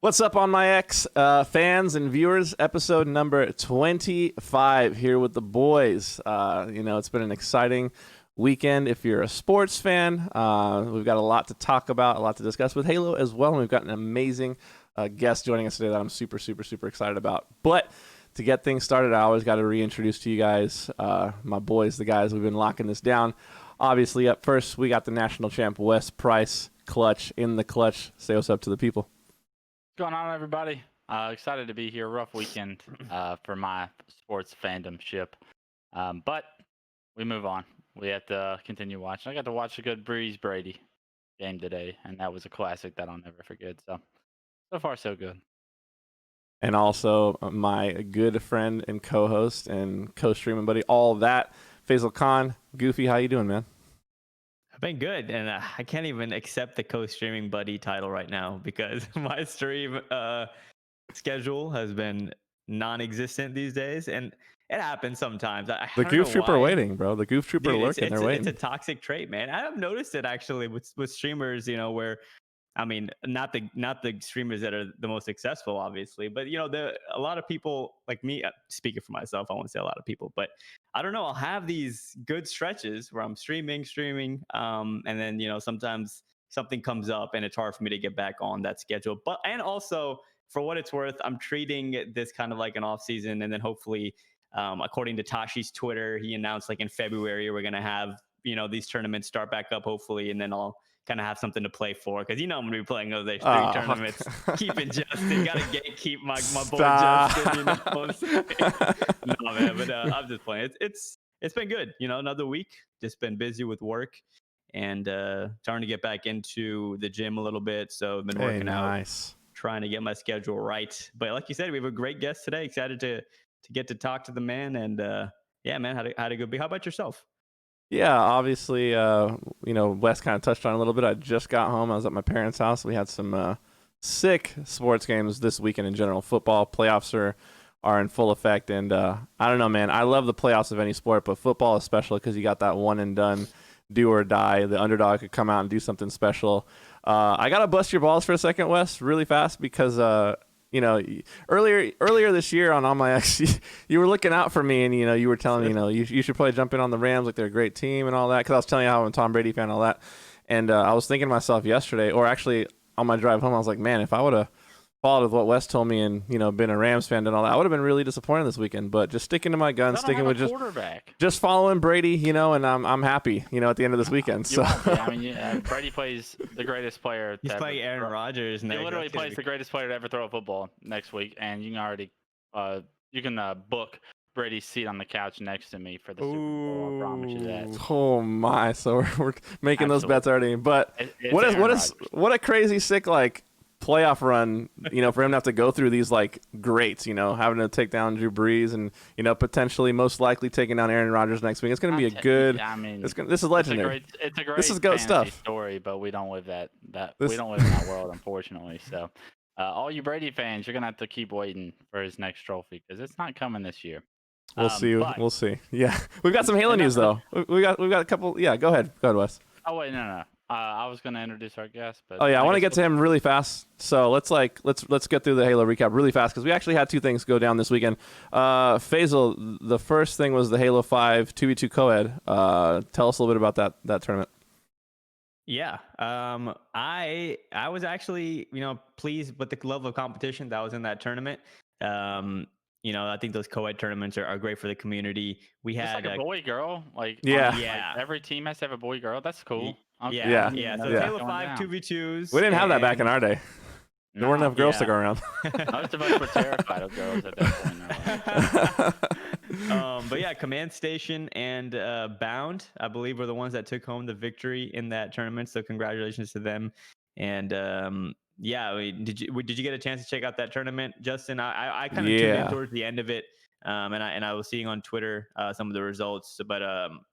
What's up on my X fans and viewers? Episode number 25 here with the boys. It's been an exciting weekend if you're a sports fan. We've got a lot to talk about, a lot to discuss with Halo as well. And we've got an amazing guest joining us today that I'm super excited about. But to get things started, I always got to reintroduce to you guys my boys, the guys we've been locking this down. Obviously, up first, we got the national champ, Wes Price, clutch in the clutch. Say what's up to the people. What's going on, everybody? Excited to be here. Rough weekend for my sports fandom ship. But we move on. We have to continue watching. I got to watch a good Breeze Brady game today, and that was a classic that I'll never forget. So far, so good. And also my good friend and co-host and co-streaming buddy, all that, Faisal Khan. Goofy, how you doing, man? I've been good, and I can't even accept the co-streaming buddy title right now because my stream schedule has been non-existent these days, and it happens sometimes. The Goof Trooper waiting, bro. The Goof Trooper lurking. They're waiting. It's a toxic trait, man. I've noticed it actually with streamers, where, I mean, not the streamers that are the most successful, obviously, but a lot of people like me. Speaking for myself, I won't say a lot of people, but I don't know. I'll have these good stretches where I'm streaming, and then sometimes something comes up and it's hard for me to get back on that schedule. And also, for what it's worth, I'm treating this kind of like an off season, and then hopefully, according to Tashi's Twitter, he announced like in February we're gonna have these tournaments start back up, hopefully, and then I'll kind of have something to play for, because I'm gonna be playing those three tournaments. Keeping Justin, gotta keep my boy Justin. No, man, but I'm just playing. It's been good. Another week. Just been busy with work and trying to get back into the gym a little bit. So I've been working out, trying to get my schedule right. But like you said, we have a great guest today. Excited to get to talk to the man. And yeah, man, how'd it go? How about yourself? Yeah, obviously, Wes kind of touched on it a little bit. I just got home. I was at my parents' house. We had some sick sports games this weekend in general. Football playoffs are in full effect, and I don't know, man. I love the playoffs of any sport, but football especially because you got that one and done, do or die. The underdog could come out and do something special. I gotta bust your balls for a second, Wes, really fast, because earlier this year on my X, you were looking out for me, and you were telling me you should probably jump in on the Rams, like they're a great team and all that, because I was telling you how I'm a Tom Brady fan and all that. And I was thinking to myself yesterday, or actually on my drive home, I was like, man, if I would have followed with what Wes told me and been a Rams fan and all that, I would have been really disappointed this weekend. But just sticking to my guns, sticking with just following Brady, and I'm happy at the end of this weekend. So I mean, Brady plays the greatest player. He's playing Aaron Rodgers. He literally plays the greatest player to ever throw a football next week, and you can already book Brady's seat on the couch next to me for the Super Bowl. I promise you that. Oh my! So we're making those bets already. But what a crazy sick playoff run, for him to have to go through these greats, having to take down Drew Brees and potentially most likely taking down Aaron Rodgers next week. It's going to be a good. I mean, this is legendary. It's a great this is GOAT stuff. Story, but we don't live we don't live in that world, unfortunately. So, all you Brady fans, you're gonna have to keep waiting for his next trophy because it's not coming this year. We'll see. We'll see. Yeah, we've got some Halo news though. We've got a couple. Yeah, go ahead, Wes. Oh wait, no. I was gonna introduce our guest, but I want to get to him really fast. So let's get through the Halo recap really fast because we actually had two things go down this weekend. Faisal, the first thing was the Halo 5 2v2 co-ed. Tell us a little bit about that tournament. Yeah, I was actually pleased with the level of competition that was in that tournament. I think those co-ed tournaments are great for the community. We had a boy girl, every team has to have a boy girl. That's cool. Okay. Yeah. So Halo 5 2v2s. We didn't have that back in our day. There weren't enough girls to go around. Most of us were terrified of girls at that point. But yeah, Command Station and Bound, I believe, were the ones that took home the victory in that tournament. So congratulations to them. And yeah, did you get a chance to check out that tournament, Justin? I kind of tuned in towards the end of it, and I was seeing on Twitter some of the results. But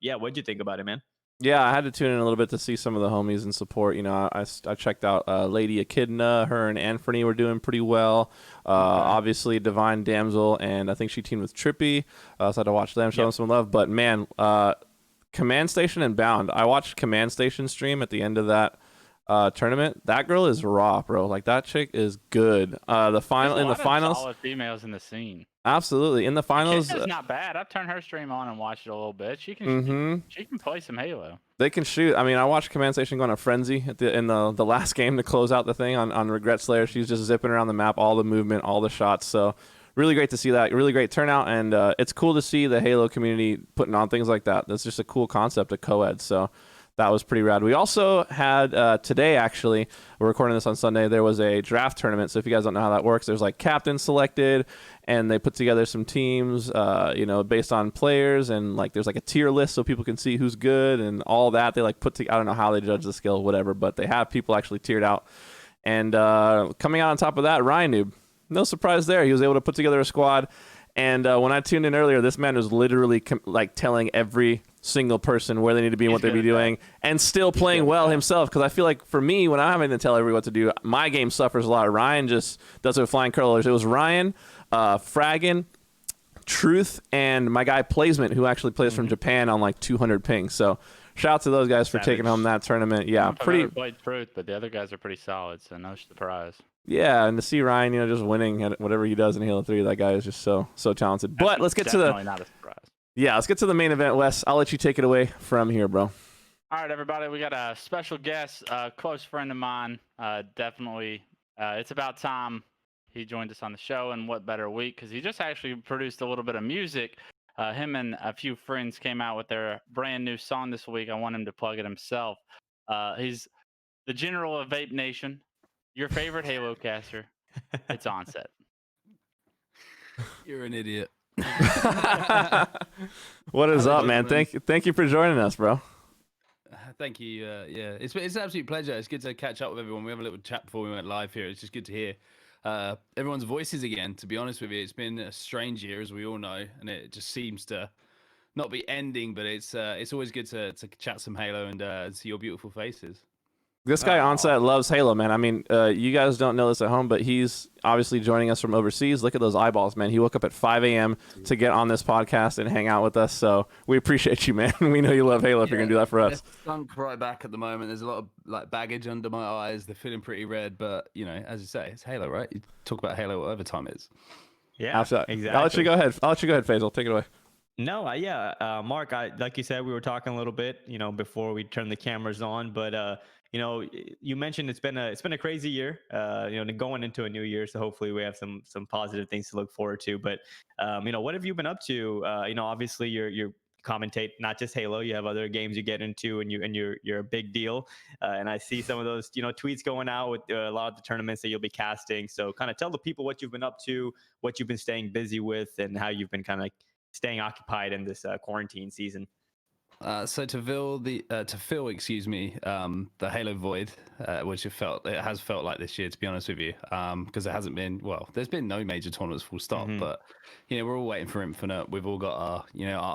yeah, what'd you think about it, man? Yeah, I had to tune in a little bit to see some of the homies and support. I checked out Lady Echidna. Her and Anthony were doing pretty well. Obviously, Divine Damsel, and I think she teamed with Trippy. So I had to watch them, show them some love. But man, Command Station and Bound. I watched Command Station stream at the end of that tournament. That girl is raw, bro. Like that chick is good. The final There's in a the lot of finals, solid females in the scene. absolutely in the finals. Kenna's not bad. I've turned her stream on and watched it a little bit. She can she can play some Halo. They can shoot. I mean, I watched Command Station go on a frenzy in the last game to close out the thing on Regret Slayer. She's just zipping around the map, all the movement, all the shots. So really great to see that. Really great turnout, and it's cool to see the Halo community putting on things like that. That's just a cool concept of co-ed. So that was pretty rad. We also had today, actually, we're recording this on Sunday, there was a draft tournament. So if you guys don't know how that works, there's like captains selected, and they put together some teams, based on players, and like there's like a tier list so people can see who's good and all that. They like I don't know how they judge the skill, whatever, but they have people actually tiered out. And coming out on top of that, Ryan Noob. No surprise there. He was able to put together a squad. And when I tuned in earlier, this man was literally telling every single person where they need to be and what they be doing, and still playing well himself. Because I feel like for me, when I'm having to tell everyone what to do, my game suffers a lot. Ryan just does it with flying colors. It was Ryan, Fraggin, Truth, and my guy Placement, who actually plays from Japan on like 200 ping. So shout out to those guys for taking home that tournament. Yeah, I've never played Truth, but the other guys are pretty solid, so no surprise. Yeah, and to see Ryan, just winning at whatever he does in Halo 3, that guy is just so talented. But let's get to not a surprise. Yeah, let's get to the main event, Wes. I'll let you take it away from here, bro. All right, everybody, we got a special guest, a close friend of mine. Definitely, it's about time he joined us on the show, and what better week, because he just actually produced a little bit of music. Him and a few friends came out with their brand new song this week. I want him to plug it himself. He's the general of Vape Nation. Your favorite Halo caster, it's Onset. You're an idiot. What is up, man? Thank you for joining us, bro. Thank you. Yeah, it's an absolute pleasure. It's good to catch up with everyone. We have a little chat before we went live here. It's just good to hear everyone's voices again. To be honest with you, it's been a strange year, as we all know, and it just seems to not be ending. But it's always good to chat some Halo and see your beautiful faces. This guy Onset loves Halo, man. I mean, you guys don't know this at home, but he's obviously joining us from overseas. Look at those eyeballs, man. He woke up at 5 a.m. to get on this podcast and hang out with us. So we appreciate you, man. We know you love Halo if you're going to do that for us. Sunk right back at the moment. There's a lot of baggage under my eyes. They're feeling pretty red, but as you say, it's Halo, right? You talk about Halo whatever time it is. Yeah, exactly. I'll let you go ahead. Faisal. Take it away. No, Mark, like you said, we were talking a little bit, before we turned the cameras on, but you mentioned it's been a crazy year, going into a new year. So hopefully we have some positive things to look forward to. But what have you been up to? Obviously you're commentate not just Halo. You have other games you get into, and you're a big deal. And I see some of those tweets going out with a lot of the tournaments that you'll be casting. So kind of tell the people what you've been up to, what you've been staying busy with, and how you've been kind of staying occupied in this quarantine season. So to fill the Halo void, which it has felt like this year, to be honest with you, because there's been no major tournaments full stop, but we're all waiting for Infinite. We've all got our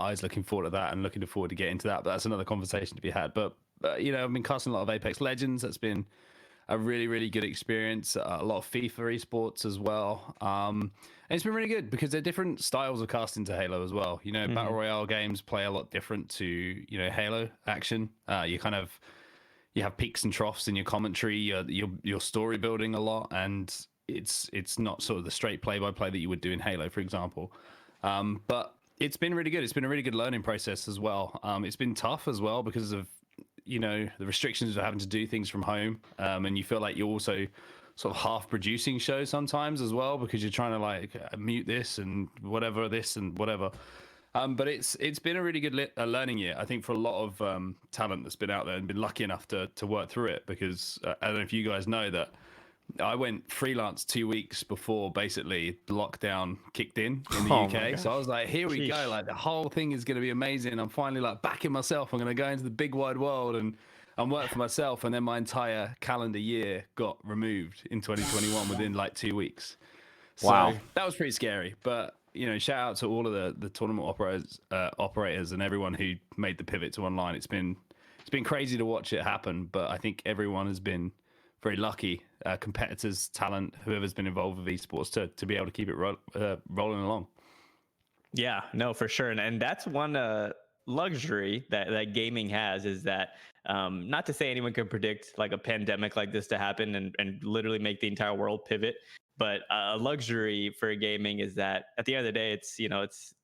eyes looking forward to that and looking forward to getting to that, but that's another conversation to be had. But I've been casting a lot of Apex Legends. That's been a really, really good experience. A lot of FIFA esports as well. And it's been really good because they're different styles of casting to Halo as well. Battle Royale games play a lot different to, Halo action. You have peaks and troughs in your commentary, your story building a lot, and it's not sort of the straight play-by-play that you would do in Halo, for example. But it's been really good. It's been a really good learning process as well. It's been tough as well because of, the restrictions of having to do things from home. And you feel like you're also sort of half producing shows sometimes as well, because you're trying to mute this and whatever. But it's been a really good learning year, I think, for a lot of talent that's been out there and been lucky enough to work through it, because I don't know if you guys know that I went freelance 2 weeks before basically the lockdown kicked in the UK. So I was like, here we go. The whole thing is going to be amazing. I'm finally backing myself. I'm going to go into the big wide world and work for myself. And then my entire calendar year got removed in 2021 within 2 weeks. So wow. That was pretty scary. But, shout out to all of the tournament operators and everyone who made the pivot to online. It's been crazy to watch it happen, but I think everyone has been very lucky, competitors, talent, whoever's been involved with esports to be able to keep it rolling along. Yeah, no, for sure. And that's one luxury that gaming has is that not to say anyone can predict like a pandemic like this to happen and literally make the entire world pivot, but a luxury for gaming is that at the end of the day, it's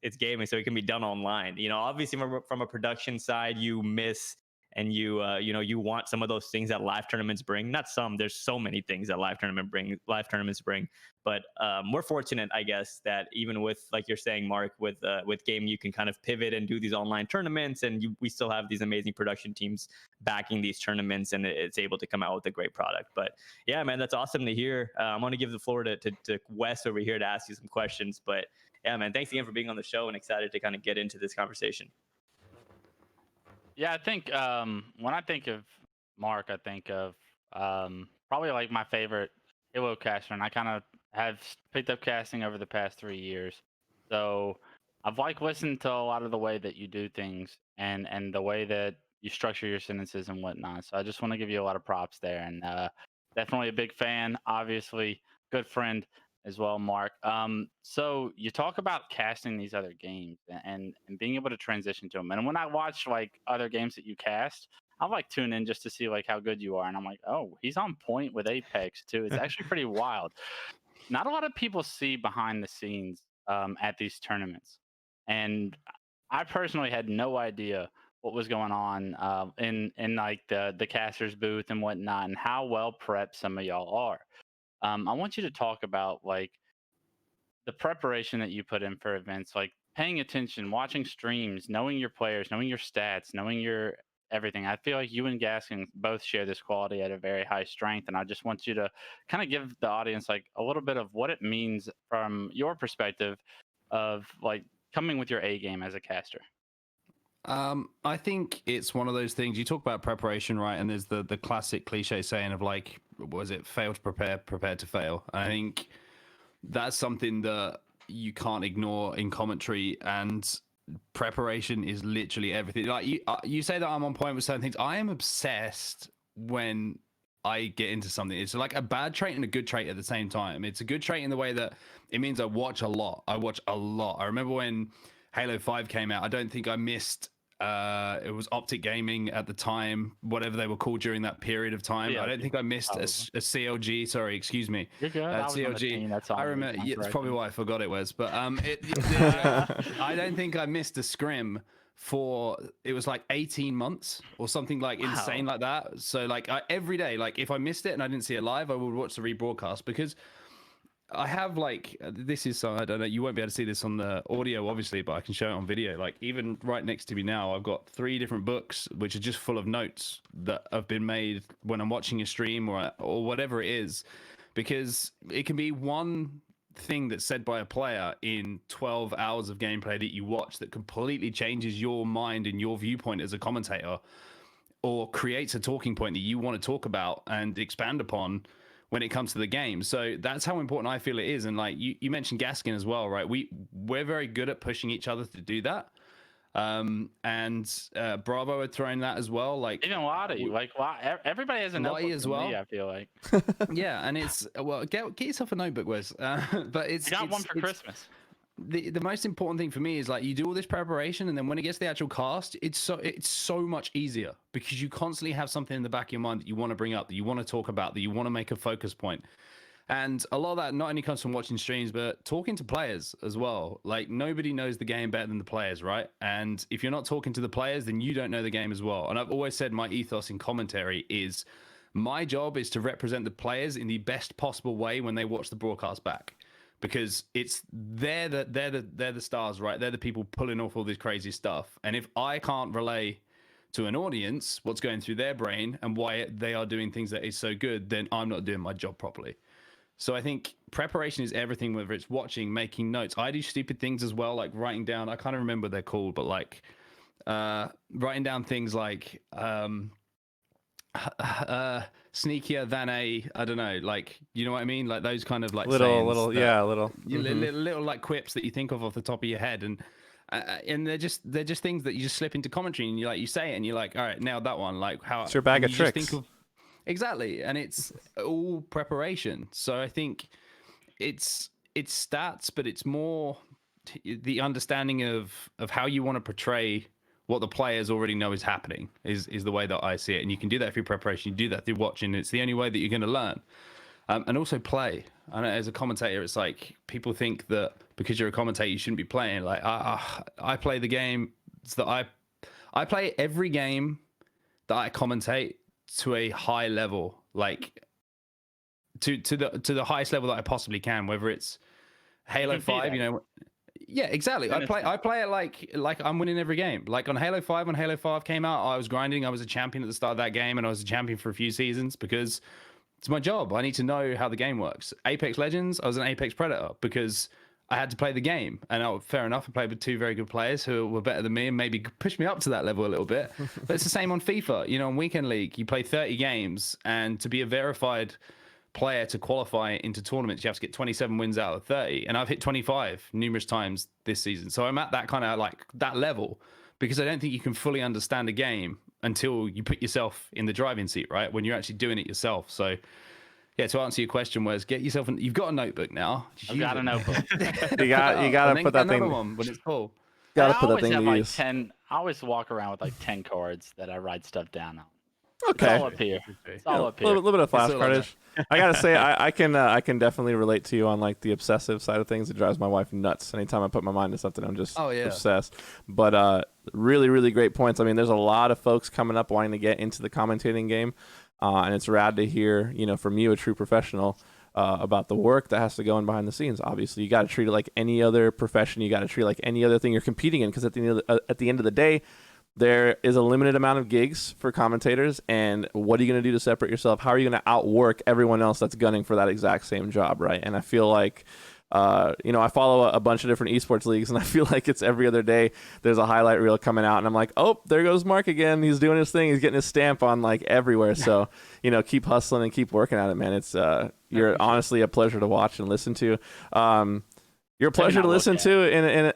it's gaming, so it can be done online. Obviously from a production side, you miss and you want some of those things that live tournaments bring. Not some, there's so many things that live tournaments bring. But we're fortunate, I guess, that even with, like you're saying, Mark, with game, you can kind of pivot and do these online tournaments, and we still have these amazing production teams backing these tournaments, and it's able to come out with a great product. But yeah, man, that's awesome to hear. I'm going to give the floor to Wes over here to ask you some questions. But yeah, man, thanks again for being on the show, and excited to kind of get into this conversation. Yeah, I think when I think of Mark, I think of probably like my favorite Halo caster, and I kind of have picked up casting over the past 3 years. So I've listened to a lot of the way that you do things and the way that you structure your sentences and whatnot. So I just want to give you a lot of props there, and definitely a big fan. Obviously, good friend as well, Mark. So you talk about casting these other games and being able to transition to them. And when I watch like other games that you cast, I'll like tune in just to see like how good you are. And I'm like, oh, he's on point with Apex too. It's actually pretty wild. Not a lot of people see behind the scenes at these tournaments, and I personally had no idea what was going on in like the casters booth and whatnot, and how well prepped some of y'all are. I want you to talk about like the preparation that you put in for events, like paying attention, watching streams, knowing your players, knowing your stats, knowing your everything. I feel like you and Gaskin both share this quality at a very high strength, and I just want you to kind of give the audience like a little bit of what it means from your perspective of like coming with your A game as a caster. I think it's one of those things. You talk about preparation, right? And there's the classic cliche saying of like, was it fail to prepare, prepare to fail? I think that's something that you can't ignore in commentary, and preparation is literally everything. Like you say that I'm on point with certain things. I am obsessed when I get into something. It's like a bad trait and a good trait at the same time. It's a good trait in the way that it means I watch a lot. I remember when Halo 5 came out, I don't think I missed it was Optic Gaming at the time, whatever they were called during that period of time. CLG. I don't think I missed a CLG. Sorry, excuse me. You're good. I was on the team, that's all. I remember. Yeah, that's probably why I forgot it was. But I don't think I missed a scrim for, it was like 18 months or something like insane like that. So like every day, like if I missed it and I didn't see it live, I would watch the rebroadcast, because I have like, this is, I don't know, you won't be able to see this on the audio obviously, but I can show it on video. Like even right next to me now, I've got 3 different books which are just full of notes that have been made when I'm watching a stream or whatever it is, because it can be one thing that's said by a player in 12 hours of gameplay that you watch that completely changes your mind and your viewpoint as a commentator, or creates a talking point that you want to talk about and expand upon when it comes to the game. So that's how important I feel it is. And like you mentioned Gaskin as well, right? We're very good at pushing each other to do that. And Bravo had thrown that as well. Like even Lottie, everybody has a notebook as well. Me, I feel like. Yeah, and it's get yourself a notebook, Wes. But I got one for Christmas. The most important thing for me is like you do all this preparation, and then when it gets to the actual cast, it's so much easier, because you constantly have something in the back of your mind that you want to bring up, that you want to talk about, that you want to make a focus point. And a lot of that not only comes from watching streams, but talking to players as well. Like nobody knows the game better than the players, right? And if you're not talking to the players, then you don't know the game as well. And I've always said my ethos in commentary is my job is to represent the players in the best possible way when they watch the broadcast back. Because they're the stars, right? They're the people pulling off all this crazy stuff. And if I can't relay to an audience what's going through their brain and why they are doing things that is so good, then I'm not doing my job properly. So I think preparation is everything, whether it's watching, making notes. I do stupid things as well, like writing down, I can't remember what they're called, but like writing down things like sneakier than I don't know, like, you know what I mean, like those kind of like little like quips that you think of off the top of your head, and they're just things that you just slip into commentary, and you say it and you're like, all right, nailed that one. Like how it's your bag of tricks. Exactly, and it's all preparation. So I think it's stats, but it's more the understanding of how you want to portray what the players already know is happening is the way that I see it. And you can do that through preparation. You do that through watching. It's the only way that you're going to learn. And also play. I know as a commentator, it's like people think that because you're a commentator, you shouldn't be playing. Like I play the game so that I play every game that I commentate to a high level, like to the highest level that I possibly can, whether it's Halo 5, you know. Yeah, exactly. I play it like I'm winning every game. Like on Halo 5, when Halo 5 came out, I was grinding. I was a champion at the start of that game, and I was a champion for a few seasons because it's my job. I need to know how the game works. Apex Legends, I was an Apex Predator because I had to play the game. And fair enough, I played with 2 very good players who were better than me and maybe pushed me up to that level a little bit. But it's the same on FIFA. You know, in Weekend League, you play 30 games, and to be a verified player to qualify into tournaments, you have to get 27 wins out of 30, and I've hit 25 numerous times this season. So I'm at that kind of like that level because I don't think you can fully understand a game until you put yourself in the driving seat, right? When you're actually doing it yourself. So yeah, to answer your question, was get yourself you've got a notebook now. I've got a notebook. You got to put that thing on when it's full. Got to I put that always thing have to like use. 10. I always walk around with like 10 cards that I write stuff down on. Okay. It's all up here. It's all up A here. little bit of It's all flashcardage. I gotta say, I can definitely relate to you on like the obsessive side of things. It drives my wife nuts. Anytime I put my mind to something, I'm just obsessed. But really, really great points. I mean, there's a lot of folks coming up wanting to get into the commentating game, and it's rad to hear, you know, from you, a true professional, about the work that has to go in behind the scenes. Obviously, you got to treat it like any other profession. You got to treat it like any other thing you're competing in, because at the end of the day, there is a limited amount of gigs for commentators, and what are you going to do to separate yourself? How are you going to outwork everyone else that's gunning for that exact same job, right? And I feel like, you know, I follow a bunch of different esports leagues, and I feel like it's every other day there's a highlight reel coming out, and I'm like, oh, there goes Mark again. He's doing his thing. He's getting his stamp on like everywhere. So, you know, keep hustling and keep working at it, man. It's you're honestly a pleasure to watch and listen to. You're a pleasure to listen to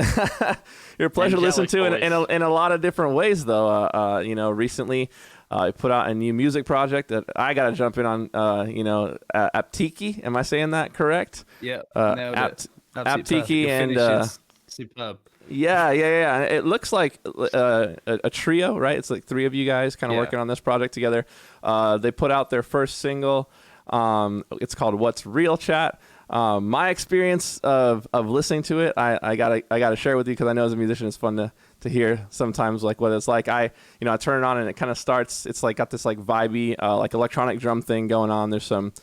you're a pleasure to listen to in a lot of different ways, though. You know, recently I put out a new music project that I got to jump in on. You know, Apteekii. Am I saying that correct? Yeah. Apteekii and superb. Yeah. It looks like a trio, right? It's like 3 of you guys kind of working on this project together. They put out their first single. It's called "What's Real Chat." My experience of listening to it, I gotta share with you, because I know as a musician it's fun to hear sometimes, like what it's like. I turn it on and it kind of starts. It's like got this like vibey like electronic drum thing going on. There's some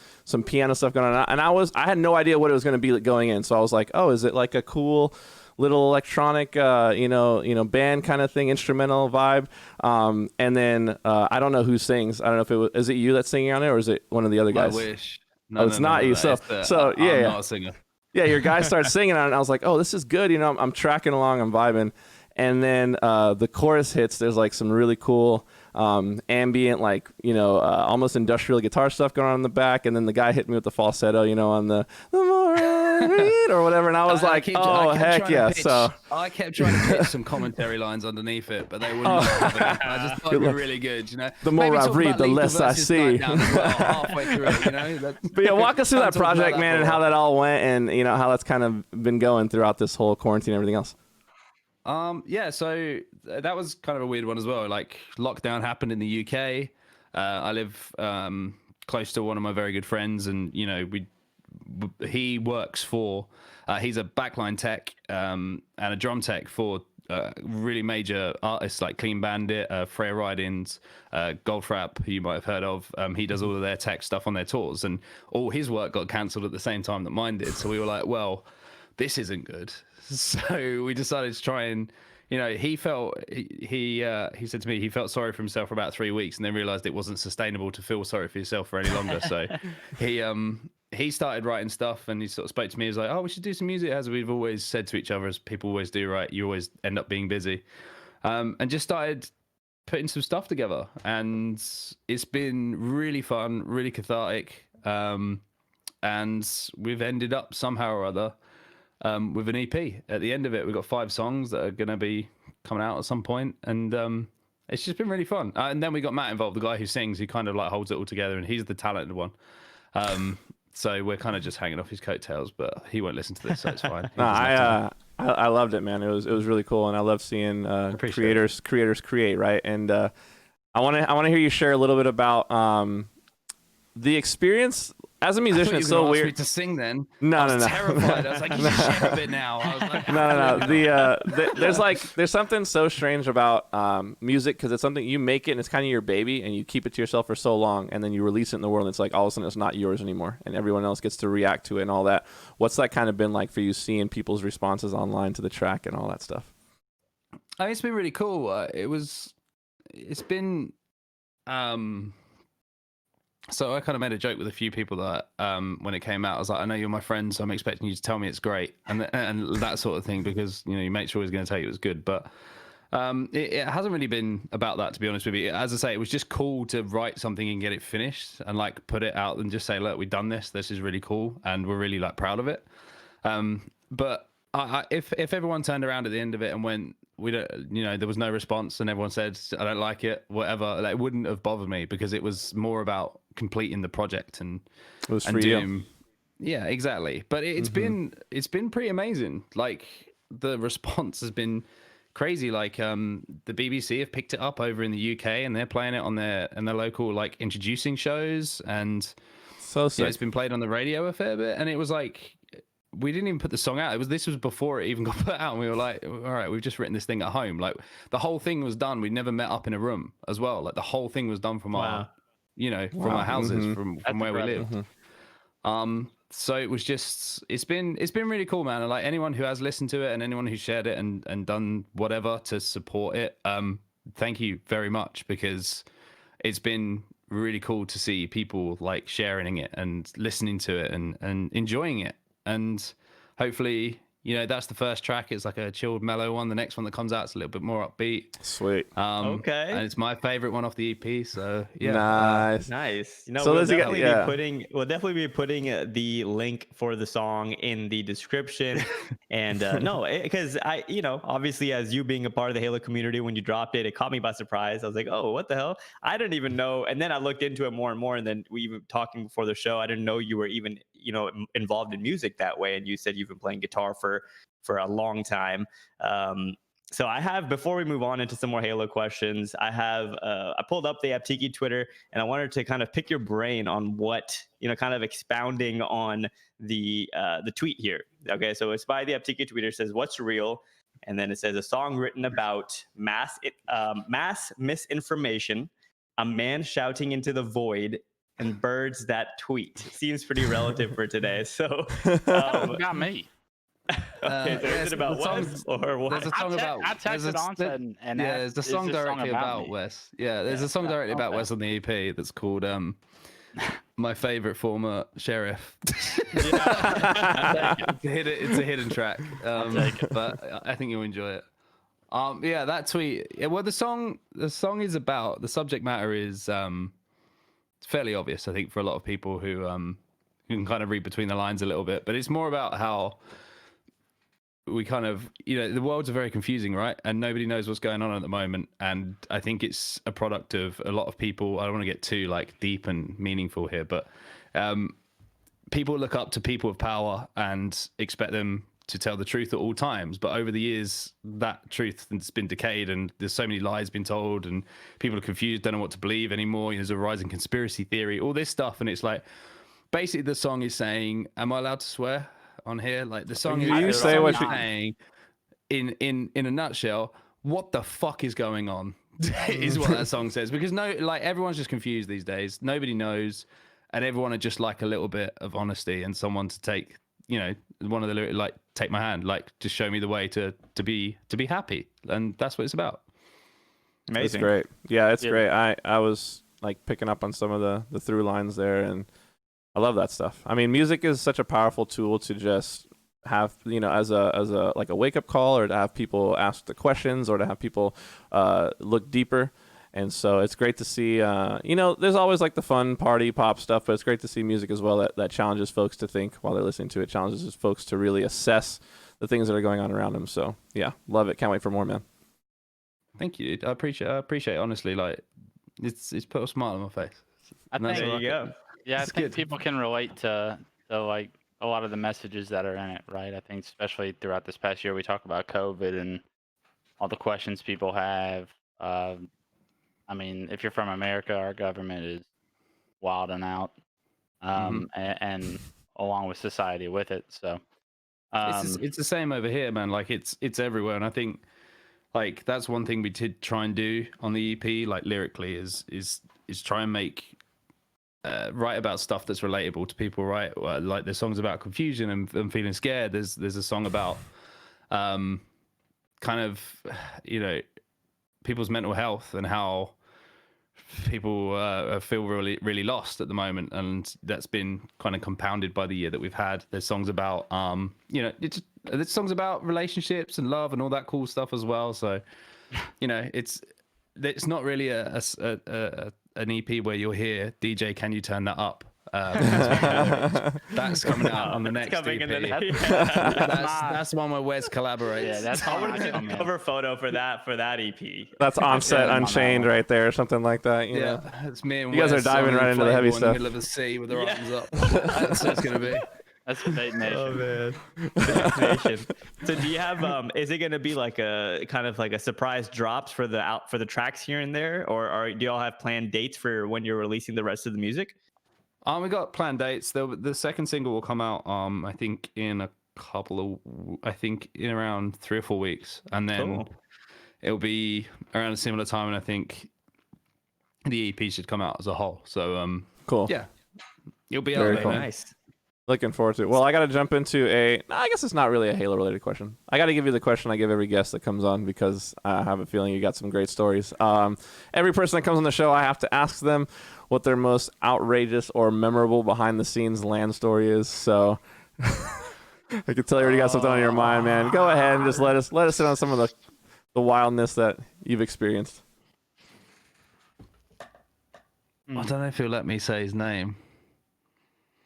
piano stuff going on, and I had no idea what it was going to be going in. So I was like, oh, is it like a cool little electronic band kind of thing, instrumental vibe? And then I don't know who sings. I don't know if is it you that's singing on it, or is it one of the other guys? I wish. No, it's not you. So yeah, I'm not a singer. Yeah, your guy starts singing on it, and I was like, oh, this is good. You know, I'm tracking along, I'm vibing. And then the chorus hits. There's like some really cool ambient, like, almost industrial guitar stuff going on in the back. And then the guy hit me with the falsetto, on the more I read or whatever. And I was like, oh, heck yeah. So I kept trying to pitch some commentary lines underneath it, but they wouldn't have it. I just thought it was really good, The more I read, the less I see. Halfway through it, But yeah, walk us through that project, man, and how that all went, and how that's kind of been going throughout this whole quarantine and everything else. Yeah, so that was kind of a weird one as well. Like, lockdown happened in the UK. I live close to one of my very good friends, and he works for he's a backline tech and a drum tech for really major artists like Clean Bandit, Freya Ridings, Goldfrapp, who you might have heard of. He does all of their tech stuff on their tours, and all his work got cancelled at the same time that mine did. So we were like, well, this isn't good. So we decided to try and, he felt, he said to me, he felt sorry for himself for about 3 weeks, and then realized it wasn't sustainable to feel sorry for yourself for any longer. So he started writing stuff, and he sort of spoke to me. He was like, oh, we should do some music, as we've always said to each other, as people always do, right? You always end up being busy. And just started putting some stuff together, and it's been really fun, really cathartic. And we've ended up somehow or other with an EP. At the end of it, we've got 5 songs that are going to be coming out at some point, and it's just been really fun. And then we got Matt involved, the guy who sings, who kind of like holds it all together, and he's the talented one. So we're kind of just hanging off his coattails, but he won't listen to this, so it's fine. I loved it, man. It was really cool, and I love seeing Appreciate it. creators create, right? And I want to hear you share a little bit about the experience as a musician. I It's thought you were so gonna ask me weird. to sing then. No, I was no. terrified. I was like, you should share a bit now. I was like, No. There's something so strange about music, because it's something you make it and it's kind of your baby, and you keep it to yourself for so long, and then you release it in the world, and it's like all of a sudden it's not yours anymore, and everyone else gets to react to it and all that. What's that kind of been like for you, seeing people's responses online to the track and all that stuff? I mean, it's been really cool. It's been. So I kind of made a joke with a few people that when it came out, I was like, I know you're my friend, so I'm expecting you to tell me it's great, and that sort of thing, because your mate's always going to tell you it's good. But it hasn't really been about that, to be honest with you. As I say, it was just cool to write something and get it finished and like put it out and just say, look, we've done this. This is really cool, and we're really like proud of it. But if everyone turned around at the end of it and went, we don't, there was no response, and everyone said, I don't like it, whatever, that wouldn't have bothered me, because it was more about completing the project and It was and for you. doing. Yeah, exactly. But it's been pretty amazing. Like, the response has been crazy. Like the BBC have picked it up over in the UK, and they're playing it on their local like introducing shows, and So sick. it's been played on the radio a fair bit. And it was like, we didn't even put the song out. This was before it even got put out, and we were like, all right, we've just written this thing at home. Like, the whole thing was done. We never met up in a room as well. Like, the whole thing was done from our from our houses, from where we lived. So it was just, it's been really cool, man. And like, anyone who has listened to it and anyone who shared it and done whatever to support it, thank you very much, because it's been really cool to see people like sharing it and listening to it and enjoying it. And hopefully, that's the first track. It's like a chilled, mellow one. The next one that comes out is a little bit more upbeat. Sweet. Okay. And it's my favorite one off the EP. So yeah, Nice. Nice. So we'll does he get- definitely yeah. be putting the link for the song in the description. And because obviously, as you being a part of the Halo community, when you dropped it caught me by surprise. I was like, oh, what the hell? I didn't even know. And then I looked into it more and more. And then we were talking before the show. I didn't know you were even involved in music that way. And you said you've been playing guitar for a long time. So I have, before we move on into some more Halo questions, I pulled up the Apteekii Twitter, and I wanted to kind of pick your brain on what, kind of expounding on the tweet here. Okay, so it's by the Apteekii Twitter. It says, "What's real?" And then it says, "A song written about mass misinformation, a man shouting into the void, and birds that tweet." Seems pretty relative for today. So Got me. okay, so is it about Wes or what? There's a song about. I texted Onset and there's the song directly about me. Wes. Yeah, there's a song directly about Wes on the EP that's called "My Favorite Former Sheriff." It's a hidden track, but I think you'll enjoy it. Yeah, that tweet. Yeah, well, the song is about, the subject matter is it's fairly obvious, I think, for a lot of people who can kind of read between the lines a little bit, but it's more about how we kind of, the world's very confusing, right? And nobody knows what's going on at the moment. And I think it's a product of a lot of people. I don't want to get too like deep and meaningful here, but people look up to people of power and expect them to tell the truth at all times. But over the years, that truth has been decayed, and there's so many lies been told, and people are confused, don't know what to believe anymore. There's a rising conspiracy theory, all this stuff. And it's like, basically the song is saying, am I allowed to swear on here? Like, the song is saying, in a nutshell, what the fuck is going on is what that song says. Because everyone's just confused these days. Nobody knows, and everyone would just like a little bit of honesty and someone to take, one of the lyrics, like, take my hand, like, just show me the way to be happy. And that's what it's about. Amazing. It's great. Yeah, it's great. I was like picking up on some of the through lines there, and I love that stuff. I mean, music is such a powerful tool to just have, as a like a wake up call, or to have people ask the questions, or to have people look deeper. And so it's great to see, there's always like the fun party pop stuff, but it's great to see music as well that challenges folks to think while they're listening to it, challenges folks to really assess the things that are going on around them. So yeah, love it. Can't wait for more, man. Thank you, dude. I appreciate it. Honestly, like, it's put a smile on my face. I think there you go. Yeah, I think people can relate to like a lot of the messages that are in it, right? I think especially throughout this past year, we talk about COVID and all the questions people have. I mean, if you're from America, our government is wild and out, and along with society with it. So It's the same over here, man. Like it's everywhere, and I think like that's one thing we did try and do on the EP, like lyrically, is try and make write about stuff that's relatable to people, right? Like there's songs about confusion and feeling scared. There's a song about kind of people's mental health and how people feel really lost at the moment, and that's been kind of compounded by the year that we've had. There's songs about there's songs about relationships and love and all that cool stuff as well. So it's not really an EP where you'll hear DJ, can you turn that up? That's coming out on the next EP. That's one where Wes collaborates. Yeah, that's I want to see the cover photo for that EP. That's Onset Unchained right there, or something like that. You know? It's me and you guys are diving right into the heavy stuff. In the middle of the sea with their arms up. That's what it's gonna be. That's Fate Nation. Oh man, Fate Nation. So do you have is it gonna be like a kind of like a surprise drops for the tracks here and there, or do y'all have planned dates for when you're releasing the rest of the music? We got planned dates. The second single will come out I think in around 3 or 4 weeks, and then it'll be around a similar time, and I think the EP should come out as a whole. So cool. Yeah, you'll be Very out cool. there. Nice. Looking forward to it. Well, I got to jump into I guess it's not really a Halo related question. I got to give you the question I give every guest that comes on, because I have a feeling you got some great stories. Every person that comes on the show, I have to ask them what their most outrageous or memorable behind the scenes LAN story is. So I can tell you already got something on your mind, man. Go ahead and just let us in on some of the wildness that you've experienced. I don't know if he'll let me say his name.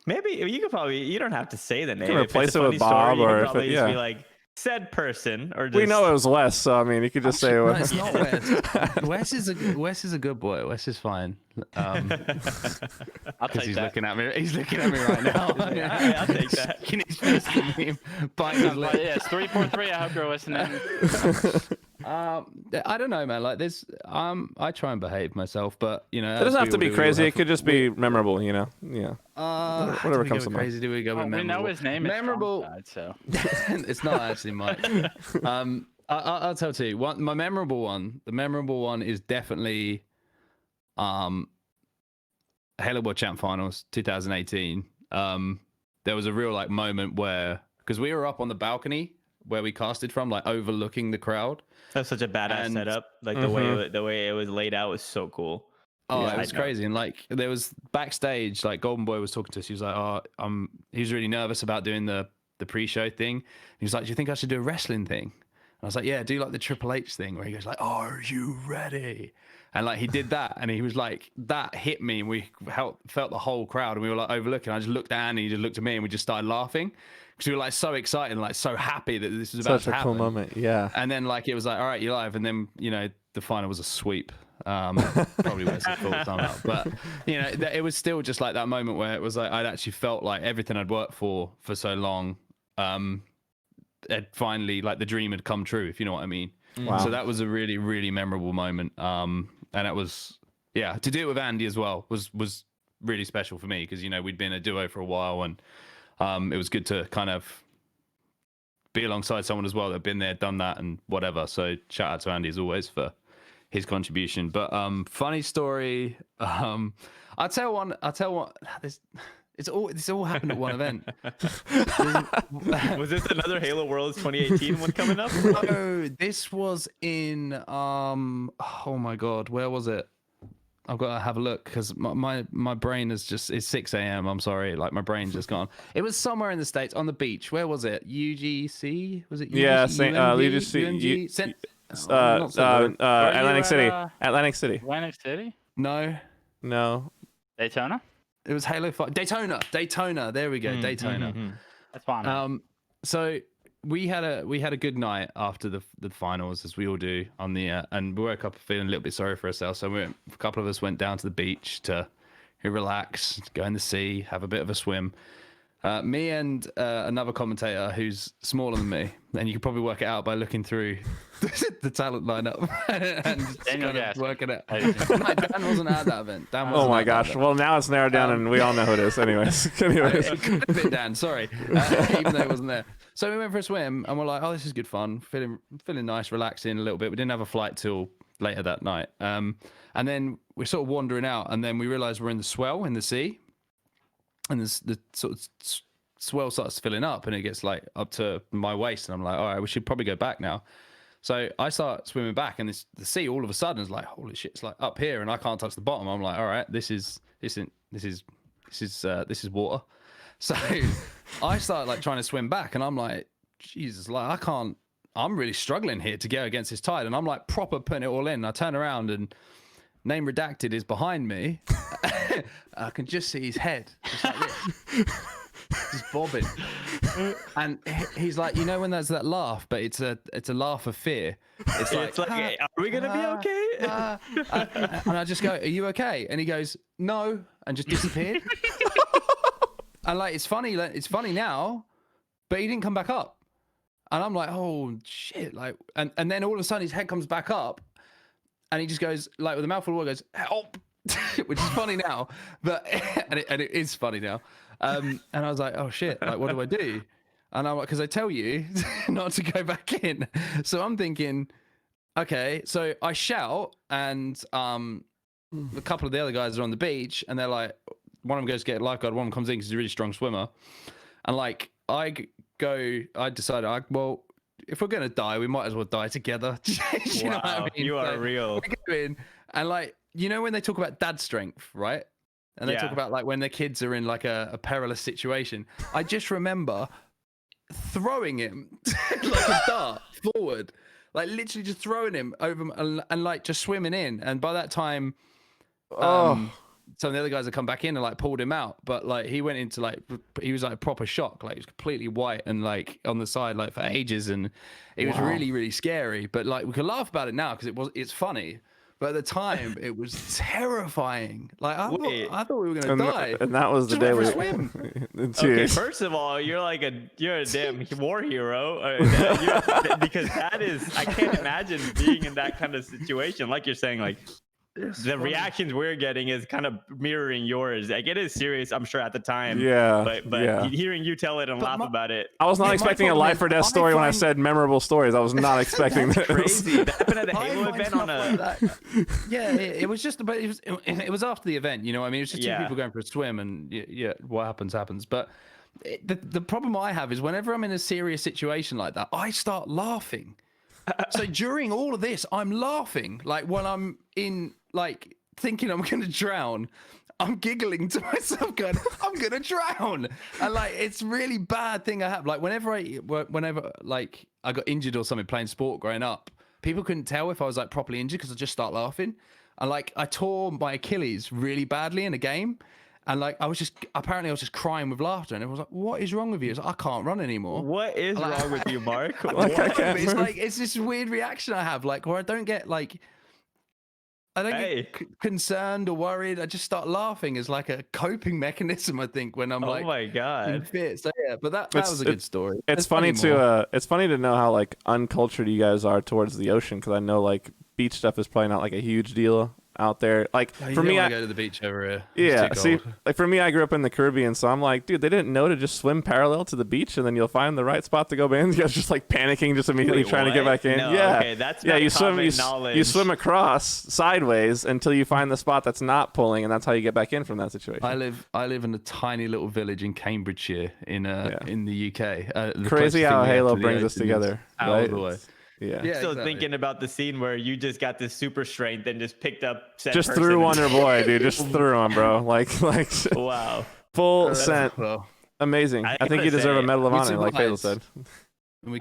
Maybe you could probably. You don't have to say the name. can If replace it's a it with funny story, Bob, you or could if probably it- just yeah. be like said person, or just, We know it was Wes, so I mean, you could just say No, what. it's not Wes. Wes is a good boy. Wes is fine. I'll Because take he's that. looking at me. He's looking at me right now. I'll take that. Can he just at me, biting his lip? Yeah, it's 343. I hope you're listening. I don't know, man. Like this, I try and behave myself, but It doesn't have to be crazy. It could just be memorable, you know? Yeah. Whatever comes to mind. crazy. Do we go with We memorable? know his name is memorable. Strong Side, so It's not actually mine. I'll tell you. My memorable one. The memorable one is definitely Halo World Champ Finals 2018. There was a real like moment where, because we were up on the balcony where we casted from, like overlooking the crowd. That's such a badass And- setup. Like the way it was laid out was so cool. Oh, Yeah, it was crazy. And like there was backstage, like Golden Boy was talking to us. He was like, he was really nervous about doing the pre-show thing. He was like, do you think I should do a wrestling thing? And I was like, yeah, do like the Triple H thing where he goes like, are you ready? And like he did that, and he was like, that hit me, and we felt the whole crowd, and we were like overlooking. I just looked at Andy, he just looked at me, and we just started laughing because we were like so excited and like so happy that this was about Such to a happen. cool moment. Yeah. And then like it was like, all right, you're live, and then the final was a sweep. Probably worse than full time out, but it was still just like that moment where it was like I'd actually felt like everything I'd worked for so long, had finally, like, the dream had come true, if you know what I mean. Wow. So that was a really, really memorable moment. And it was, yeah, to do it with Andy as well was really special for me because we'd been a duo for a while, and it was good to kind of be alongside someone as well that had been there, done that, and whatever. So shout out to Andy as always for his contribution. But funny story. I'll tell one. This all happened at one event. Was this another Halo Worlds 2018 one coming up? No, this was in oh my god, where was it? I've got to have a look because my brain is just, it's 6 a.m. I'm sorry, like my brain's just gone. It was somewhere in the States on the beach. Where was it? UGC? Was it UGC? Yeah, UMG? Atlantic City. at, Atlantic City. Atlantic City, No. Daytona. It was Halo 5. Daytona. There we go. Daytona. That's fine. So we had a good night after the finals, as we all do on the and we woke up feeling a little bit sorry for ourselves. So a couple of us went down to the beach to relax, go in the sea, have a bit of a swim. Me and another commentator who's smaller than me, and you can probably work it out by looking through the talent lineup and just kind of working it. No, Dan wasn't at that event. Dan wasn't Oh my at that gosh! event. Well, now it's narrowed down, and we all know who it is. Anyways, It could have been Dan. Sorry, even though he wasn't there. So we went for a swim, and we're like, "Oh, this is good fun. Feeling nice, relaxing a little bit." We didn't have a flight till later that night, and then we're sort of wandering out, and then we realised we're in the swell in the sea. And the sort of swell starts filling up, and it gets like up to my waist, and I'm like, all right, we should probably go back now. So I start swimming back, and the sea all of a sudden is like, holy shit, it's like up here, and I can't touch the bottom. I'm like, all right, this is water. So I start like trying to swim back, and I'm like, Jesus, like I can't. I'm really struggling here to go against this tide, and I'm like proper putting it all in. And I turn around, and name redacted is behind me. I can just see his head, just like this, just bobbing. And he's like, you know, when there's that laugh, but it's a laugh of fear. It's like, hey, are we gonna be okay? And I just go, are you okay? And he goes, no, and just disappeared. And like, it's funny now, but he didn't come back up. And I'm like, oh shit, like, and then all of a sudden his head comes back up. And he just goes, like, with a mouthful of water, goes, help, which is funny now, but and it is funny now. And I was like, oh shit, like, what do I do? And I'm like, because I tell you not to go back in. So I'm thinking, okay, so I shout, and a couple of the other guys are on the beach, and they're like, one of them goes to get a lifeguard, one of them comes in because he's a really strong swimmer, and like I decided, well, if we're gonna die, we might as well die together. You know what I mean? You are real. We go in, and like, you know, when they talk about dad strength, right? And they talk about like when their kids are in like a perilous situation. I just remember throwing him like a dart forward, like literally just throwing him over and like just swimming in. And by that time, some of the other guys had come back in and like pulled him out, but like he went into like, he was like a proper shock, like he was completely white and like on the side like for ages, and it was really, really scary. But like we can laugh about it now because it's funny, but at the time it was terrifying. Like I thought we were gonna die. And that was the Just day went we for a swim. Okay, first of all, you're a damn war hero, because that is, I can't imagine being in that kind of situation. Like you're saying, like, the reactions we're getting is kind of mirroring yours. Like, it is serious, I'm sure, at the time. Yeah. But hearing you tell it and laugh about it. I was not expecting a life or death story when I said memorable stories. I was not expecting this. Crazy. That happened at a Halo event on a. Yeah, it was just, but it was after the event. You know what I mean? It was just two people going for a swim, and what happens. But the problem I have is whenever I'm in a serious situation like that, I start laughing. So during all of this, I'm laughing. Like when I'm in, like, thinking I'm going to drown, I'm giggling to myself going, I'm going to drown. And like, it's really bad thing I have. Like whenever like I got injured or something playing sport growing up, people couldn't tell if I was like properly injured because I just start laughing. And like, I tore my Achilles really badly in a game. And like, I was just crying with laughter, and it was like, "What is wrong with you?" It's like, I can't run anymore. What is wrong with you, Mark? It's like, it's this weird reaction I have, like, where I don't get concerned or worried. I just start laughing as like a coping mechanism, I think, when I'm like, oh my god, in fit. So yeah, but that was a good story. It's funny to know how like uncultured you guys are towards the ocean, because I know like beach stuff is probably not like a huge deal out there. Like for me, I go to the beach over here. Yeah, see, like for me, I grew up in the Caribbean, so I'm like, dude, they didn't know to just swim parallel to the beach, and then you'll find the right spot to go in. You guys just like panicking, just immediately trying to get back in. No, yeah, okay, that's you swim across sideways until you find the spot that's not pulling, and that's how you get back in from that situation. I live in a tiny little village in Cambridgeshire in the UK. Crazy how Halo brings us together. Right? Yeah, still thinking about the scene where you just got this super strength and just picked up. Just threw on your boy, dude. Just threw him, bro. Like. Wow. Full scent. Amazing. I think you deserve a Medal of Honor, like Halo said.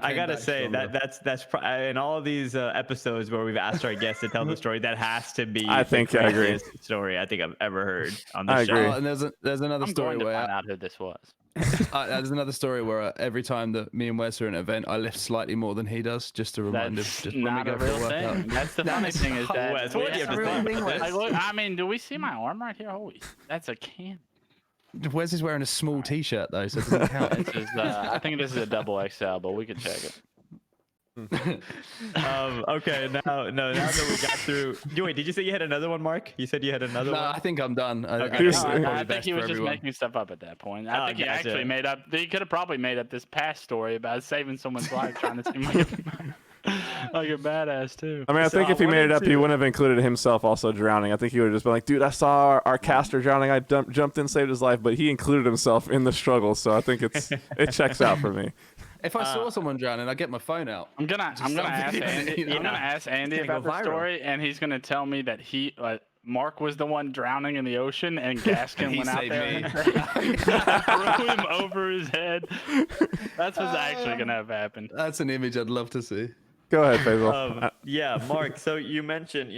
I gotta say that's in all of these episodes where we've asked our guests to tell the story, that has to be I agree story I think I've ever heard on the show. Agree. And there's another story where find out who this was. There's another story where every time that me and Wes are in an event, I lift slightly more than he does, just to remind him. Just not a real thing. That's the funny thing is that. Wes, what do you have to say? I mean, do we see my arm right here? Holy, that's a can. Wes is wearing a small T-shirt though, so it doesn't count. This is, I think this is a double XL, but we can check it. Okay, now that we got through. Wait, did you say you had another one, Mark? You said you had another one. I think I'm done. I Okay. think Here's- it's No, probably I think best he was for just everyone. making stuff up at that point. I Oh, think he gotcha. actually made up. He could have probably made up this past story about saving someone's life, trying to seem like a badass too. I mean, I So think I if he made it wanted up, he to- wouldn't have included himself also drowning. I think he would have just been like, dude, I saw our caster drowning. I jumped in, saved his life, but he included himself in the struggle. So I think it checks out for me. If I saw someone drowning, I'd get my phone out. I'm gonna ask Andy. Yeah. I'm gonna ask Andy It's gonna about go the viral. story, and he's gonna tell me that Mark was the one drowning in the ocean, and Gaskin He went out saved there me. and threw him over his head. That's what's actually gonna have happened. That's an image I'd love to see. Go ahead, Faisal. Yeah, Mark. So you mentioned,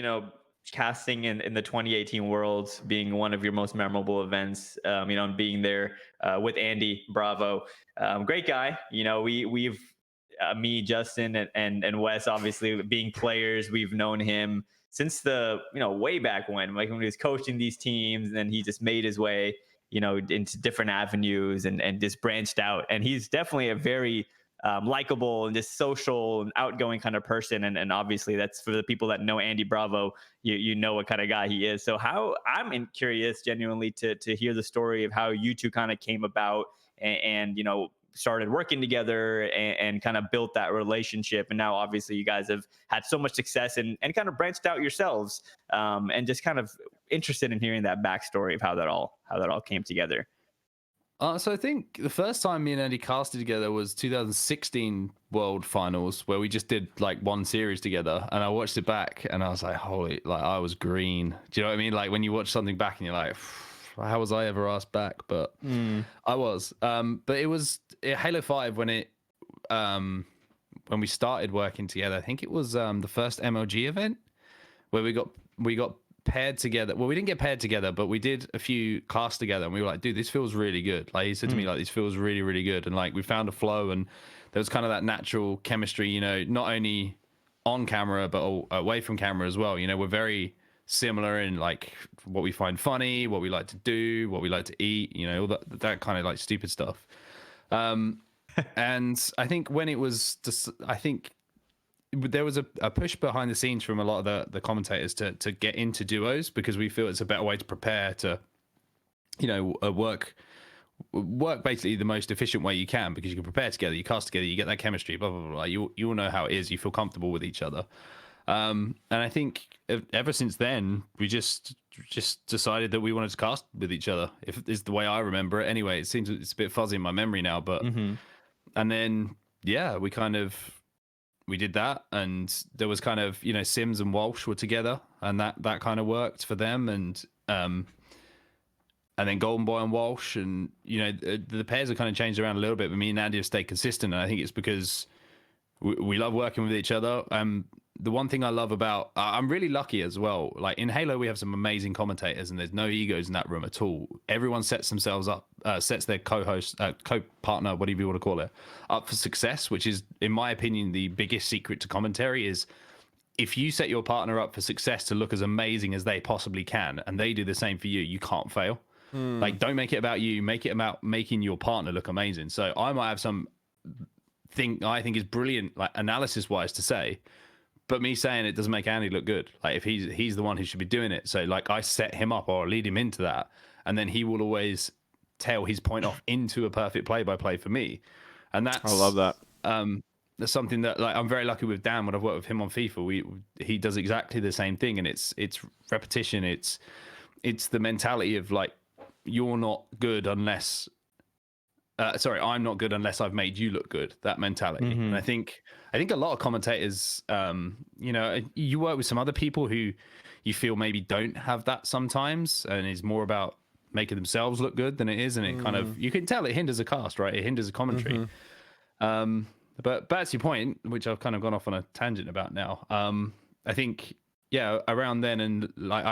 casting in the 2018 Worlds being one of your most memorable events. And being there with Andy Bravo, great guy. We've me, Justin, and Wes, obviously being players, we've known him since the way back when he was coaching these teams, and then he just made his way into different avenues and just branched out. And he's definitely a very likable and just social and outgoing kind of person. And obviously that's for the people that know Andy Bravo, you know what kind of guy he is. So I'm curious genuinely to hear the story of how you two kind of came about and started working together and kind of built that relationship. And now obviously you guys have had so much success and kind of branched out yourselves, and just kind of interested in hearing that backstory of how that all came together. So I think the first time me and Andy casted together was 2016 World Finals, where we just did like one series together, and I watched it back and I was like, holy, like I was green. Do you know what I mean? Like when you watch something back and you're like, how was I ever asked back? But I was. But it was Halo 5 when we started working together. I think it was the first MLG event where we got paired together. Well, we didn't get paired together, but we did a few casts together, and we were like, dude, this feels really good. Like he said to me, like, this feels really, really good. And like we found a flow, and there was kind of that natural chemistry, not only on camera but away from camera as well. We're very similar in like what we find funny, what we like to do, what we like to eat, all that kind of like stupid stuff. And I think when it was just, I think there was a push behind the scenes from a lot of the commentators to get into duos, because we feel it's a better way to prepare to work basically the most efficient way you can, because you can prepare together, you cast together, you get that chemistry, blah blah blah. You all know how it is, you feel comfortable with each other. And I think ever since then we just decided that we wanted to cast with each other, if is the way I remember it anyway. It seems it's a bit fuzzy in my memory now, but and then we did that, and there was kind of Sims and Walsh were together, and that kind of worked for them, and then Golden Boy and Walsh, and the pairs have kind of changed around a little bit, but me and Andy have stayed consistent, and I think it's because we love working with each other. The one thing I love about I'm really lucky as well, like in Halo we have some amazing commentators, and there's no egos in that room at all. Everyone sets themselves up, sets their co-host, co-partner, whatever you want to call it, up for success, which is, in my opinion, the biggest secret to commentary. Is if you set your partner up for success to look as amazing as they possibly can, and they do the same for you, you can't fail. Like, don't make it about you, make it about making your partner look amazing. So I might have some thing I think is brilliant, like analysis wise, to say, but me saying it doesn't make Andy look good. Like if he's the one who should be doing it, so like I set him up or lead him into that, and then he will always tail his point off into a perfect play-by-play for me. And that's, I love that. That's something that, like, I'm very lucky with Dan when I've worked with him on FIFA. He does exactly the same thing, and it's repetition. It's the mentality of like, you're not good unless I'm not good unless I've made you look good. That mentality. And I think a lot of commentators, you work with some other people who you feel maybe don't have that sometimes, and it's more about making themselves look good than it is, and it kind of, you can tell it hinders a cast, right? It hinders a commentary. But back to your point, which I've kind of gone off on a tangent about now. I think, around then, and like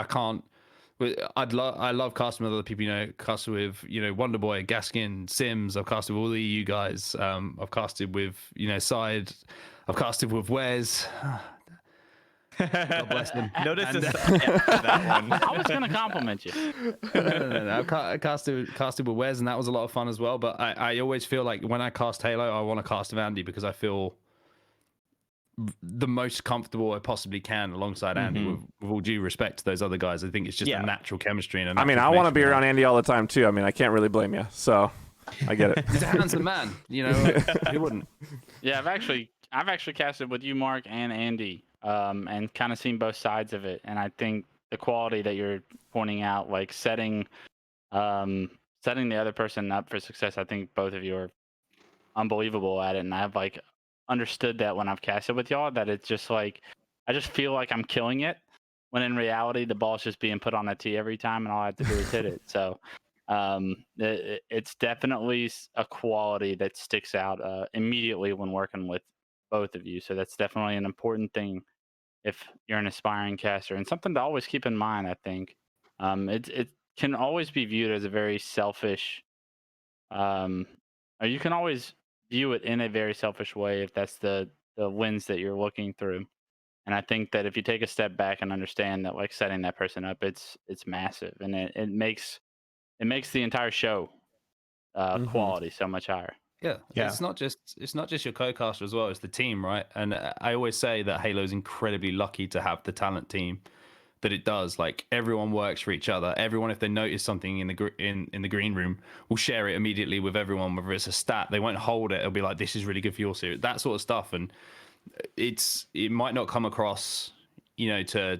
I love casting with other people, cast with, Wonderboy, Gaskin, Sims. I've casted with all the EU guys. I've casted with, Side. I've casted with Wes. God bless him. Notice And, that one. I was gonna compliment you. no. I casted with Wes, and that was a lot of fun as well. But I always feel like when I cast Halo, I want to cast with Andy because I feel the most comfortable I possibly can alongside Andy. With all due respect to those other guys, I think it's just a natural chemistry. And I mean, I want to be around Andy all the time too. I mean, I can't really blame you. So I get it. He's a handsome man, you know. Who wouldn't? Yeah, I've actually casted with you, Mark, and Andy, and kind of seen both sides of it. And I think the quality that you're pointing out, like setting the other person up for success, I think both of you are unbelievable at it. And I've like understood that when I've casted with y'all, that it's just like I just feel like I'm killing it, when in reality the ball's just being put on a tee every time, and all I have to do is hit it. So it's definitely a quality that sticks out immediately when working with both of you. So that's definitely an important thing if you're an aspiring caster, and something to always keep in mind. I think it can always be viewed as a very selfish, or you can always view it in a very selfish way if that's the lens that you're looking through. And I think that if you take a step back and understand that, like, setting that person up, it's massive, and it makes the entire show quality so much higher. Yeah. It's not just your co-caster as well, it's the team, right? And I always say that Halo's incredibly lucky to have the talent team that it does. Like, everyone works for each other. Everyone, if they notice something in the green room, will share it immediately with everyone. Whether it's a stat, they won't hold it. It'll be like, this is really good for your series, that sort of stuff. And it might not come across, you know, to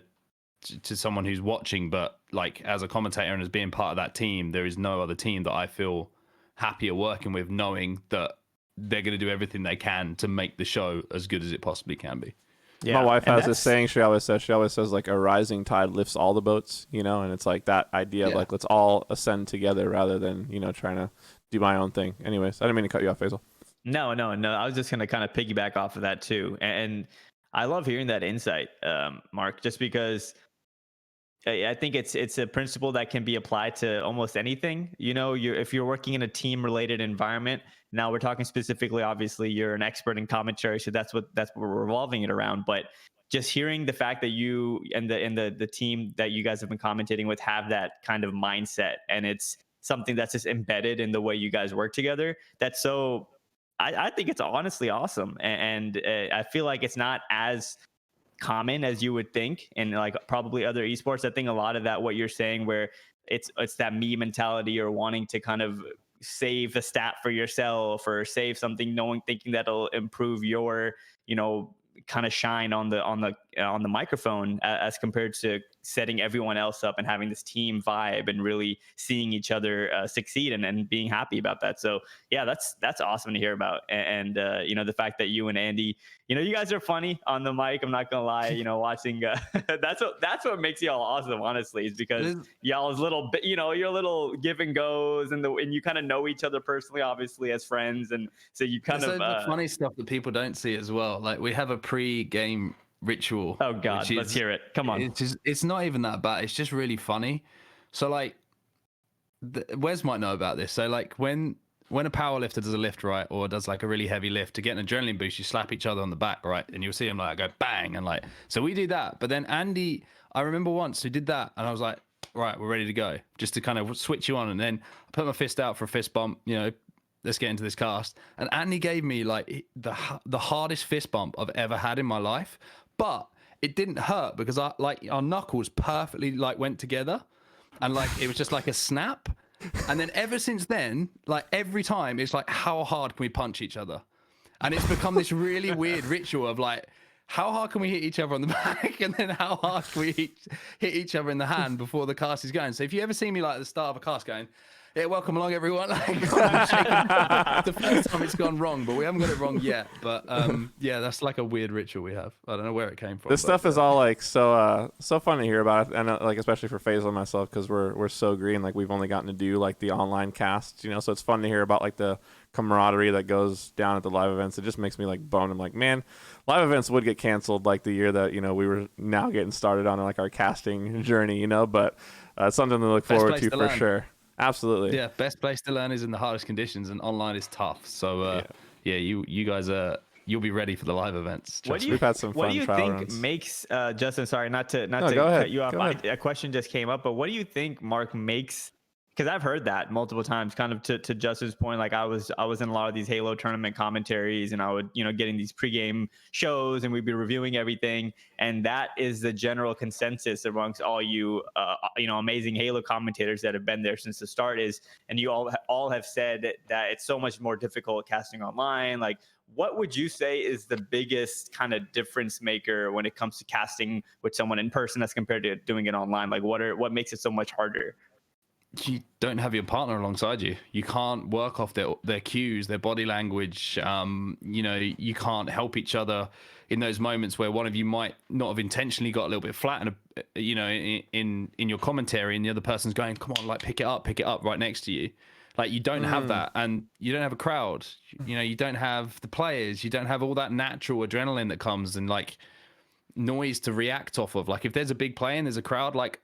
someone who's watching, but like, as a commentator and as being part of that team, there is no other team that I feel happier working with, knowing that they're going to do everything they can to make the show as good as it possibly can be. Yeah, my wife has this saying she always says like, a rising tide lifts all the boats, you know, and it's like that idea of like, let's all ascend together rather than, you know, trying to do my own thing. Anyways, I didn't mean to cut you off, Faisal. No. I was just going to kind of piggyback off of that too. And I love hearing that insight, Mark, just because I think it's a principle that can be applied to almost anything. You know, if you're working in a team related environment. Now we're talking specifically, obviously you're an expert in commentary, so that's what we're revolving it around. But just hearing the fact that you and the team that you guys have been commentating with have that kind of mindset, and it's something that's just embedded in the way you guys work together. That's so. I think it's honestly awesome, and I feel like it's not as common as you would think, and like probably other esports. I think a lot of that, what you're saying, where it's that me mentality, or wanting to kind of save a stat for yourself, or save something, thinking that'll improve your, you know, kind of shine on the microphone, as compared to setting everyone else up and having this team vibe and really seeing each other succeed and being happy about that. So yeah, that's awesome to hear about. And you know, the fact that you and Andy, you know, you guys are funny on the mic. I'm not gonna lie, you know, watching that's what makes y'all awesome, honestly, is because y'all's little bit, you know, your little give and goes, and you kind of know each other personally, obviously, as friends, and so you kind of the funny stuff that people don't see as well. Like, we have a pre-game ritual. Oh God, let's hear it. Come on. It's not even that bad. It's just really funny. So like, Wes might know about this. So like, when a powerlifter does a lift, right, or does like a really heavy lift, to get an adrenaline boost, you slap each other on the back, right, and you'll see him like go bang, and like, so we do that. But then Andy, I remember once who did that, and I was like, right, we're ready to go, just to kind of switch you on. And then I put my fist out for a fist bump, you know, let's get into this cast. And Andy gave me like the hardest fist bump I've ever had in my life. But it didn't hurt because our knuckles perfectly like went together, and like it was just like a snap. And then ever since then, like every time it's like, how hard can we punch each other? And it's become this really weird ritual of like, how hard can we hit each other on the back, and then how hard can we hit each other in the hand before the cast is going. So if you ever see me like at the start of a cast going, yeah, welcome along everyone, like, the first time it's gone wrong, but we haven't got it wrong yet. But yeah, that's like a weird ritual we have. I don't know where it came from. This stuff is all like so fun to hear about, and like especially for Faisal and myself, because we're so green. Like, we've only gotten to do like the online casts, you know. So it's fun to hear about like the camaraderie that goes down at the live events. It just makes me like bone. I'm like, man, live events would get canceled like the year that, you know, we were now getting started on like our casting journey, you know. But it's something to look forward to for sure. Absolutely. Yeah, best place to learn is in the hardest conditions, and online is tough. So yeah, you guys are you'll be ready for the live events. What do you We've had some what fun do you trial think runs. makes Justin? Sorry, not to No, to go ahead. cut you off. Go ahead. A question just came up, but what do you think, Mark, makes? Because I've heard that multiple times. Kind of to Justin's point, like I was in a lot of these Halo tournament commentaries, and I would getting these pregame shows, and we'd be reviewing everything, and that is the general consensus amongst all you amazing Halo commentators that have been there since the start and you all have said that it's so much more difficult casting online. Like, what would you say is the biggest kind of difference maker when it comes to casting with someone in person as compared to doing it online? Like, what makes it so much harder? You don't have your partner alongside you. You can't work off their cues, their body language. You can't help each other in those moments where one of you might not have intentionally got a little bit flat, and in your commentary, and the other person's going, "Come on, like pick it up right next to you." Like, you don't have that, and you don't have a crowd. You don't have the players. You don't have all that natural adrenaline that comes and like noise to react off of. Like, if there's a big play and there's a crowd, like,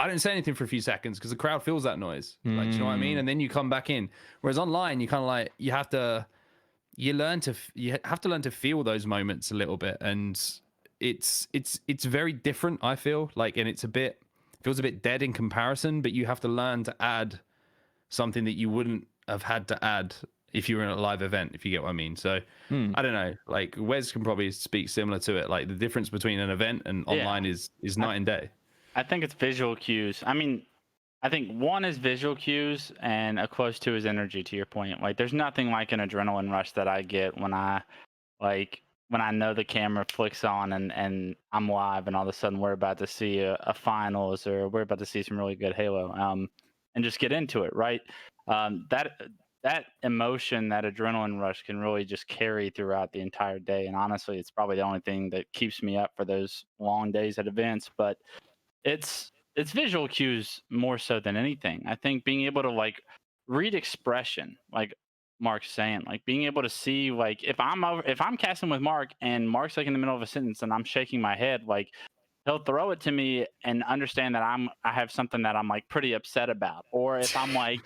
I don't say anything for a few seconds because the crowd feels that noise. Like, do you know what I mean? And then you come back in. Whereas online, you kind of like you have to learn to feel those moments a little bit, and it's very different. I feel like, and feels a bit dead in comparison. But you have to learn to add something that you wouldn't have had to add if you were in a live event, if you get what I mean. So I don't know. Like, Wes can probably speak similar to it. Like, the difference between an event and online is night and day. I think it's visual cues. I mean, I think one is visual cues, and a close two is energy. To your point, like there's nothing like an adrenaline rush that I get when I know the camera flicks on and I'm live, and all of a sudden we're about to see a finals, or we're about to see some really good Halo, and just get into it, right? That emotion, that adrenaline rush, can really just carry throughout the entire day. And honestly, it's probably the only thing that keeps me up for those long days at events. But it's visual cues more so than anything. I think being able to like read expression, like Mark's saying, like being able to see, like if I'm casting with Mark and Mark's like in the middle of a sentence and I'm shaking my head, like he'll throw it to me and understand that I have something that I'm like pretty upset about. Or if I'm like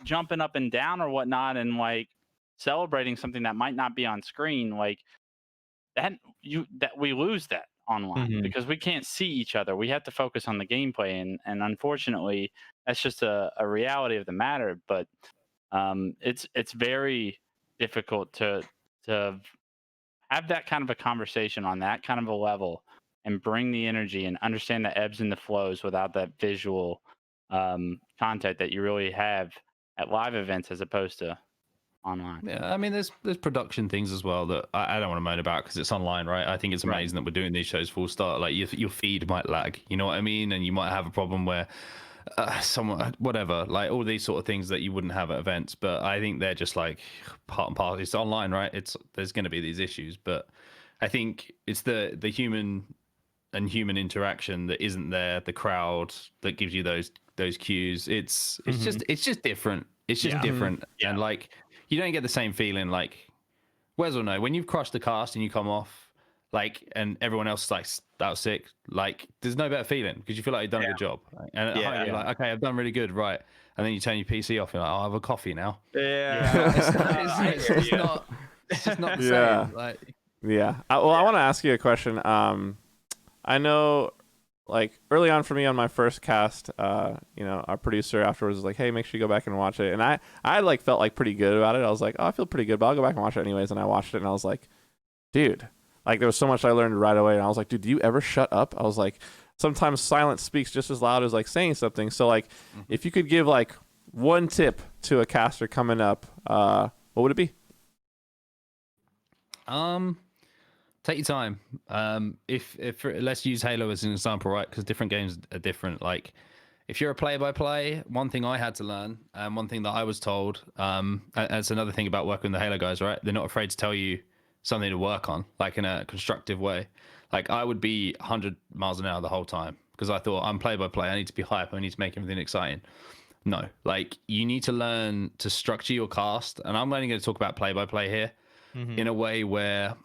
jumping up and down or whatnot and like celebrating something that might not be on screen, like that we lose that online because we can't see each other. We have to focus on the gameplay, and unfortunately that's just a reality of the matter. But it's very difficult to have that kind of a conversation on that kind of a level and bring the energy and understand the ebbs and the flows without that visual content that you really have at live events as opposed to online. Yeah, I mean, there's production things as well that I don't want to moan about because it's online, right? I think it's amazing that we're doing these shows full start. Like, your feed might lag, you know what I mean? And you might have a problem where someone, whatever, like all these sort of things that you wouldn't have at events. But I think they're just like part and parcel. It's online, right? There's going to be these issues, but I think it's the human interaction that isn't there, the crowd that gives you those cues. It's just different. It's just different. Yeah. And like, you don't get the same feeling. Like, Wes will know when you've crushed the cast and you come off, like, and everyone else is like out sick. Like, there's no better feeling because you feel like you've done a good job. And at home, you're like, okay, I've done really good, right? And then you turn your PC off. And you're like, I'll have a coffee now. Yeah. It's just not the same. Like, I want to ask you a question. I know, like, early on for me on my first cast, our producer afterwards was like, hey, make sure you go back and watch it. And I like felt like pretty good about it. I was like, oh, I feel pretty good, but I'll go back and watch it anyways. And I watched it and I was like, dude, like, there was so much I learned right away. And I was like, dude, do you ever shut up? I was like, sometimes silence speaks just as loud as like saying something. So like, if you could give like one tip to a caster coming up, what would it be? Take your time. Let's use Halo as an example, right? Because different games are different. Like, if you're a play-by-play, one thing I had to learn, and one thing that I was told, that's another thing about working with the Halo guys, right? They're not afraid to tell you something to work on, like in a constructive way. Like, I would be 100 miles an hour the whole time because I thought, I'm play-by-play. I need to be hype. I need to make everything exciting. No, like, you need to learn to structure your cast, and I'm only going to talk about play-by-play here in a way where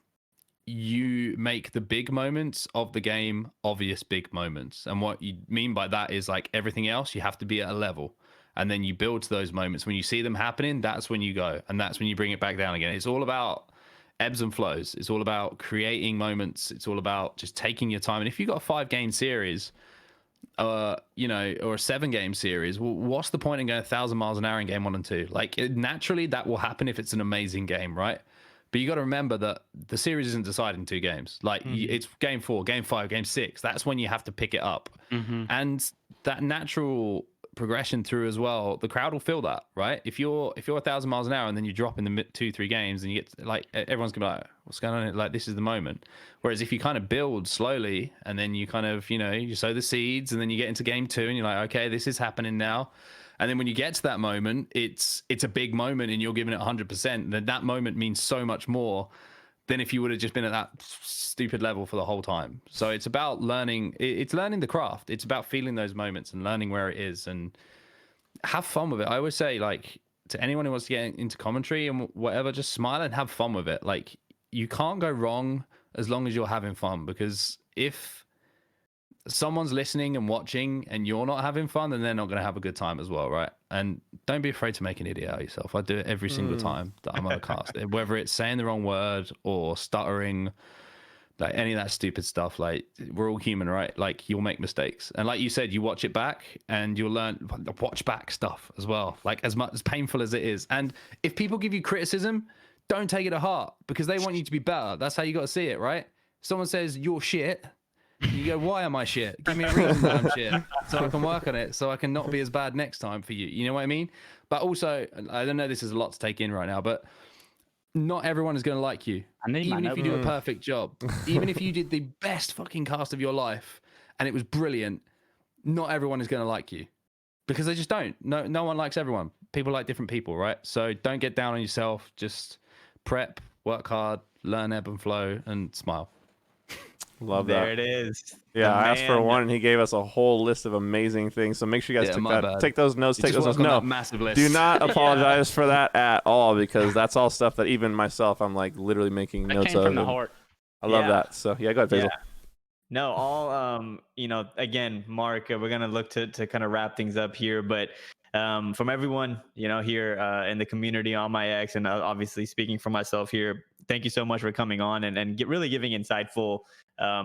you make the big moments of the game obvious big moments. And what you mean by that is, like, everything else, you have to be at a level, and then you build to those moments. When you see them happening, that's when you go, and that's when you bring it back down again. It's all about ebbs and flows. It's all about creating moments. It's all about just taking your time. And if you've got a 5-game series, you know, or a 7-game series, well, what's the point in going 1,000 miles an hour in game 1 and 2? Like, naturally, that will happen if it's an amazing game, right? But you got to remember that the series isn't decided in 2 games. Like, it's game 4, game 5, game 6. That's when you have to pick it up. And that natural progression through as well, the crowd will feel that, right? If you're 1,000 miles an hour and then you drop in the 2-3 games and you get like, everyone's gonna be like, what's going on? Like, this is the moment. Whereas if you kind of build slowly and then you kind of, you know, you sow the seeds and then you get into game 2 and you're like, okay, this is happening now. And then when you get to that moment, it's a big moment and you're giving it 100%. Then that moment means so much more than if you would have just been at that stupid level for the whole time. So it's about learning. It's learning the craft. It's about feeling those moments and learning where it is and have fun with it. I always say, like, to anyone who wants to get into commentary and whatever, just smile and have fun with it. Like, you can't go wrong as long as you're having fun, because if someone's listening and watching and you're not having fun, then they're not going to have a good time as well, right? And don't be afraid to make an idiot out of yourself. I do it every single time that I'm on a cast, whether it's saying the wrong word or stuttering, like any of that stupid stuff. Like, we're all human, right? Like, you'll make mistakes, and like you said, you watch it back and you'll learn. Watch back stuff as well, like, as much as painful as it is. And if people give you criticism, don't take it to heart, because they want you to be better. That's how you got to see it, right? Someone says you're shit, you go, why am I shit? Give me a reason that I'm shit, so I can work on it, so I can not be as bad next time for you. You know what I mean? But also, I don't know, this is a lot to take in right now, but not everyone is going to like you. Even if you do a perfect job, even if you did the best fucking cast of your life and it was brilliant, not everyone is going to like you, because they just don't. No one likes everyone. People like different people, right? So don't get down on yourself. Just prep, work hard, learn ebb and flow, and smile. Love that. There it is. Yeah, I asked for one, and he gave us a whole list of amazing things. So make sure you guys take those notes. Take those notes. No, massive list. Do not apologize for that at all, because that's all stuff that even myself, I'm like literally making notes came of. from the heart. I love that. So yeah, go ahead, Faisal. No, all you know, again, Mark, we're gonna look to kind of wrap things up here, but from everyone, you know, here in the community on my X, and obviously speaking for myself here, thank you so much for coming on and really giving insightful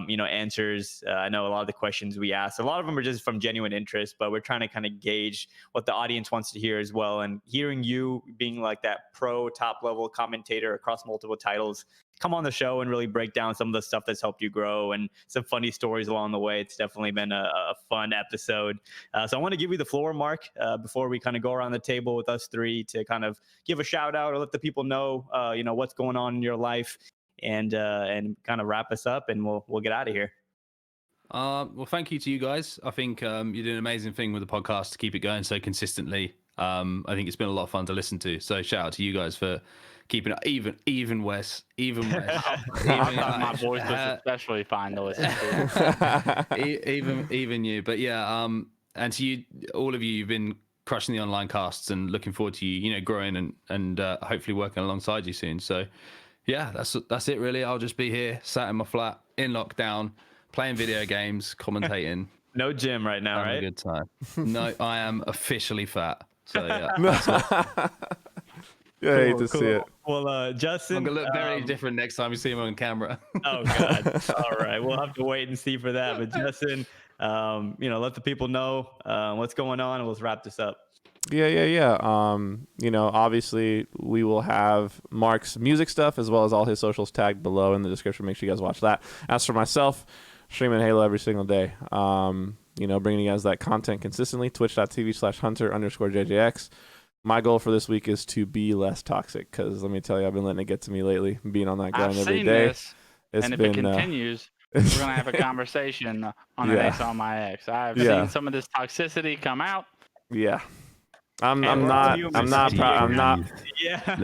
you know, answers. I know a lot of the questions we asked, a lot of them are just from genuine interest, but we're trying to kind of gauge what the audience wants to hear as well. And hearing you being like that pro top level commentator across multiple titles, come on the show and really break down some of the stuff that's helped you grow and some funny stories along the way. It's definitely been a fun episode. So I want to give you the floor, Mark, before we kind of go around the table with us three to kind of give a shout out or let the people know, you know, what's going on in your life, and kind of wrap us up, and we'll get out of here. Well, thank you to you guys. I think you're doing an amazing thing with the podcast to keep it going so consistently. I think it's been a lot of fun to listen to. So shout out to you guys for keeping it even Wes. I thought my voice was especially fine to listen to. even you. But yeah, and to you, all of you, you've been crushing the online casts, and looking forward to you know, growing and hopefully working alongside you soon. So yeah, that's it really. I'll just be here, sat in my flat in lockdown, playing video games, commentating. No gym right now, right? A good time. No, I am officially fat. So yeah. Yeah, I hate to see it. Well, Justin, I'm gonna look very different next time you see him on camera. Oh God! All right, we'll have to wait and see for that. But Justin, you know, let the people know what's going on, and let's wrap this up. Yeah. You know, obviously we will have Mark's music stuff as well as all his socials tagged below in the description. Make sure you guys watch that. As for myself, streaming Halo every single day. You know, bringing you guys that content consistently. Twitch.tv/Hunter_JJX. My goal for this week is to be less toxic, because let me tell you, I've been letting it get to me lately. Being on that grind every day. And if it continues, we're gonna have a conversation on the next On My X. I've seen some of this toxicity come out. Yeah. I'm not proud. Let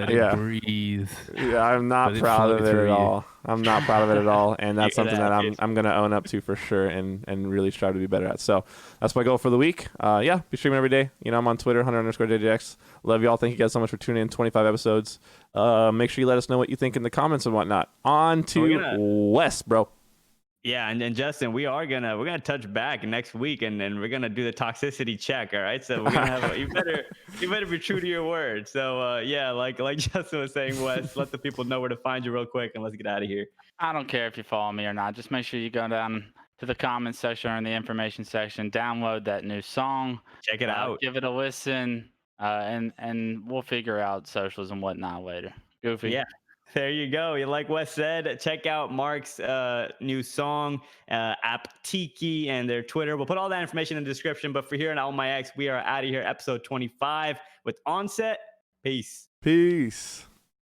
it breathe. Yeah, I'm not proud of it at all. I'm not proud of it at all, and that's something that I'm gonna own up to for sure, and really strive to be better at. So that's my goal for the week. Yeah, be streaming every day. You know, I'm on Twitter, Hunter_JJX. Love y'all. Thank you guys so much for tuning in. 25 episodes. Make sure you let us know what you think in the comments and whatnot. On to Wes, bro. Yeah, and Justin, we're gonna touch back next week, and we're gonna do the toxicity check. All right, so we're gonna have you better be true to your word. So yeah, like Justin was saying, Wes, let the people know where to find you real quick, and let's get out of here. I don't care if you follow me or not. Just make sure you go down to the comments section or in the information section, download that new song, Check it out. give it a listen, and we'll figure out socials and whatnot later. Goofy. Yeah. There you go. Like Wes said, check out Mark's new song, Apteekii, and their Twitter. We'll put all that information in the description. But for here on All My X, we are out of here. Episode 25 with Onset. Peace. Peace.